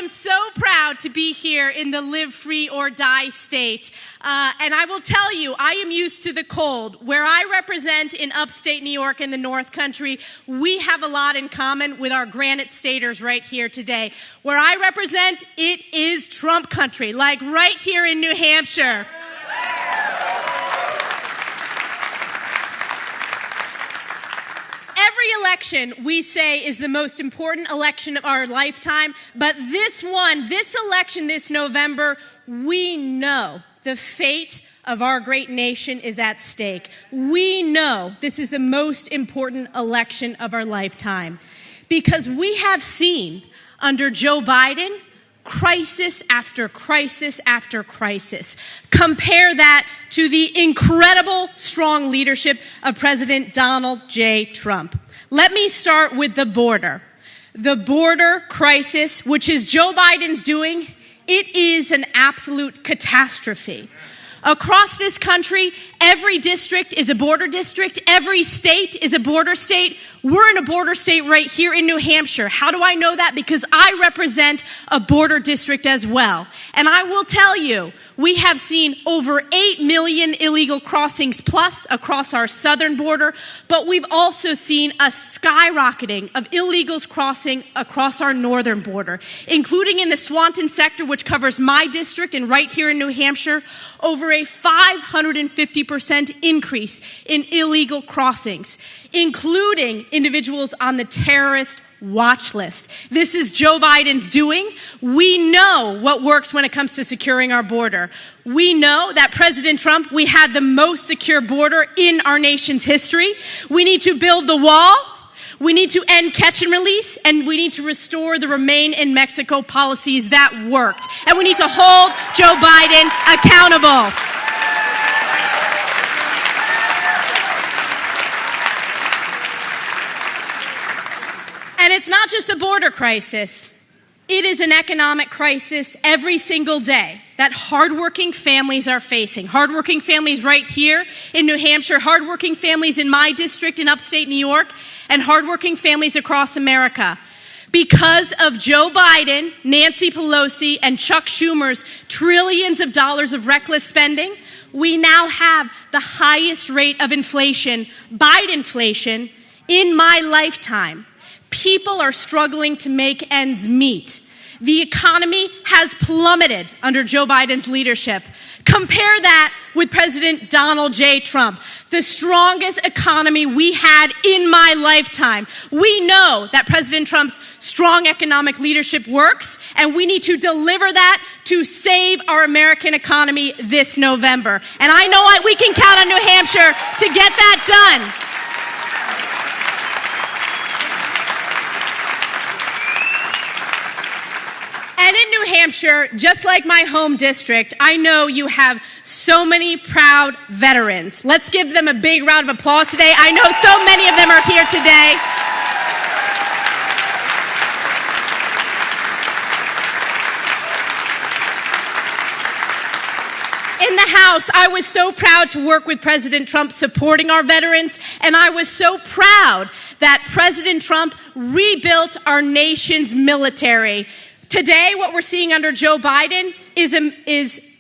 am so proud to be here in the live free or die state. And I will tell you, I am used to the cold. Where I represent in upstate New York in the North Country, we have a lot in common with our Granite Staters right here today. Where I represent, it is Trump country, like right here in New Hampshire. Every election, we say, is the most important election of our lifetime. But this election this November, we know the fate of our great nation is at stake. We know this is the most important election of our lifetime because we have seen under Joe Biden crisis after crisis after crisis. Compare that to the incredible, strong leadership of President Donald J. Trump. Let me start with the border. The border crisis, which is Joe Biden's doing, it is an absolute catastrophe. Across this country, every district is a border district. Every state is a border state. We're in a border state right here in New Hampshire. How do I know that? Because I represent a border district as well. And I will tell you, we have seen over 8 million illegal crossings plus across our southern border, but we've also seen a skyrocketing of illegals crossing across our northern border, including in the Swanton sector, which covers my district and right here in New Hampshire, over a 550% increase in illegal crossings, including individuals on the terrorist watch list. This is Joe Biden's doing. We know what works when it comes to securing our border. We know that President Trump, we had the most secure border in our nation's history. We need to build the wall. We need to end catch and release, and we need to restore the Remain in Mexico policies that worked. And we need to hold Joe Biden accountable. And it's not just the border crisis. It is an economic crisis every single day that hardworking families are facing. Hardworking families right here in New Hampshire, hardworking families in my district in upstate New York, and hardworking families across America. Because of Joe Biden, Nancy Pelosi, and Chuck Schumer's trillions of dollars of reckless spending, we now have the highest rate of inflation, Bidenflation, in my lifetime. People are struggling to make ends meet. The economy has plummeted under Joe Biden's leadership. Compare that with President Donald J. Trump, the strongest economy we had in my lifetime. We know that President Trump's strong economic leadership works, and we need to deliver that to save our American economy this November. And I know we can count on New Hampshire to get that done. And in New Hampshire, just like my home district, I know you have so many proud veterans. Let's give them a big round of applause today. I know so many of them are here today. In the House, I was so proud to work with President Trump supporting our veterans, and I was so proud that President Trump rebuilt our nation's military. Today, what we're seeing under Joe Biden is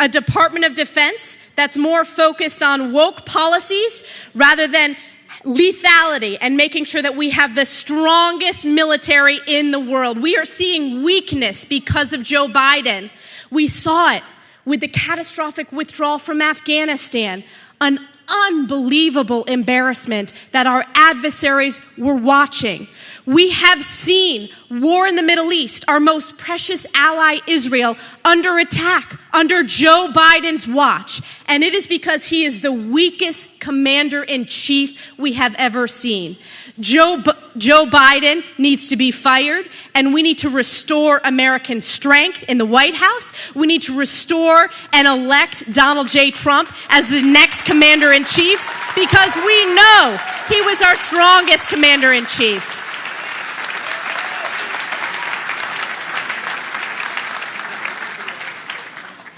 a Department of Defense that's more focused on woke policies rather than lethality and making sure that we have the strongest military in the world. We are seeing weakness because of Joe Biden. We saw it with the catastrophic withdrawal from Afghanistan, an unbelievable embarrassment that our adversaries were watching. We have seen war in the Middle East, our most precious ally, Israel, under attack under Joe Biden's watch. And it is because he is the weakest commander-in-chief we have ever seen. Joe Biden needs to be fired, and we need to restore American strength in the White House. We need to restore and elect Donald J. Trump as the next commander-in-chief because we know he was our strongest commander-in-chief.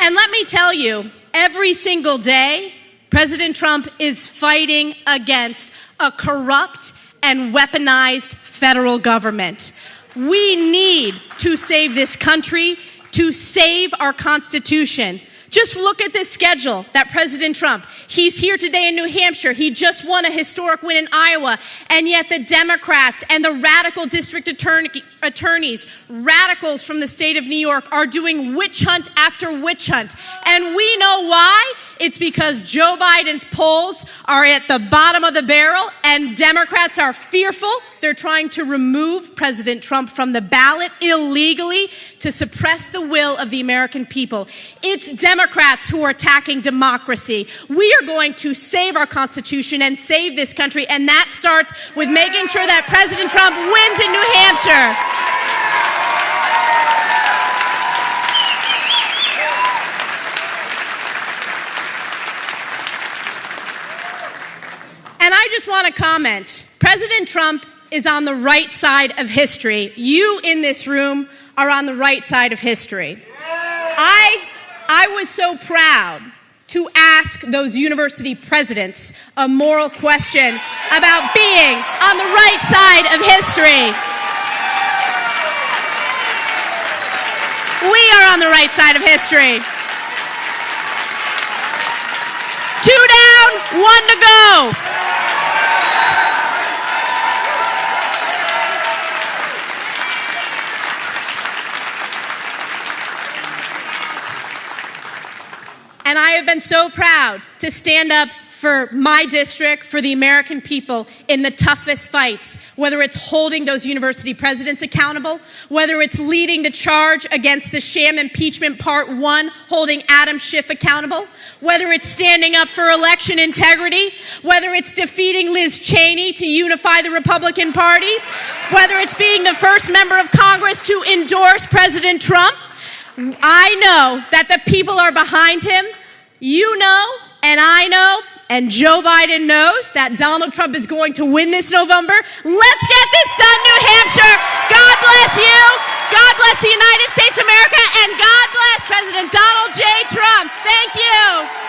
And let me tell you, every single day, President Trump is fighting against a corrupt and weaponized federal government. We need to save this country, to save our Constitution. Just look at this schedule that President Trump, he's here today in New Hampshire. He just won a historic win in Iowa. And yet the Democrats and the radical district attorneys, radicals from the state of New York, are doing witch hunt after witch hunt. And we know why. It's because Joe Biden's polls are at the bottom of the barrel and Democrats are fearful. They're trying to remove President Trump from the ballot illegally to suppress the will of the American people. It's Democrats who are attacking democracy. We are going to save our Constitution and save this country, and that starts with making sure that President Trump wins in New Hampshire. And I just want to comment, President Trump is on the right side of history. You in this room are on the right side of history. I was so proud to ask those university presidents a moral question about being on the right side of history. We are on the right side of history. 2 down, 1 to go. And I have been so proud to stand up for my district, for the American people in the toughest fights, whether it's holding those university presidents accountable, whether it's leading the charge against the sham impeachment part 1, holding Adam Schiff accountable, whether it's standing up for election integrity, whether it's defeating Liz Cheney to unify the Republican Party, whether it's being the first member of Congress to endorse President Trump. I know that the people are behind him. You know, and I know, and Joe Biden knows that Donald Trump is going to win this November. Let's get this done, New Hampshire. God bless you. God bless the United States of America. And God bless President Donald J. Trump. Thank you.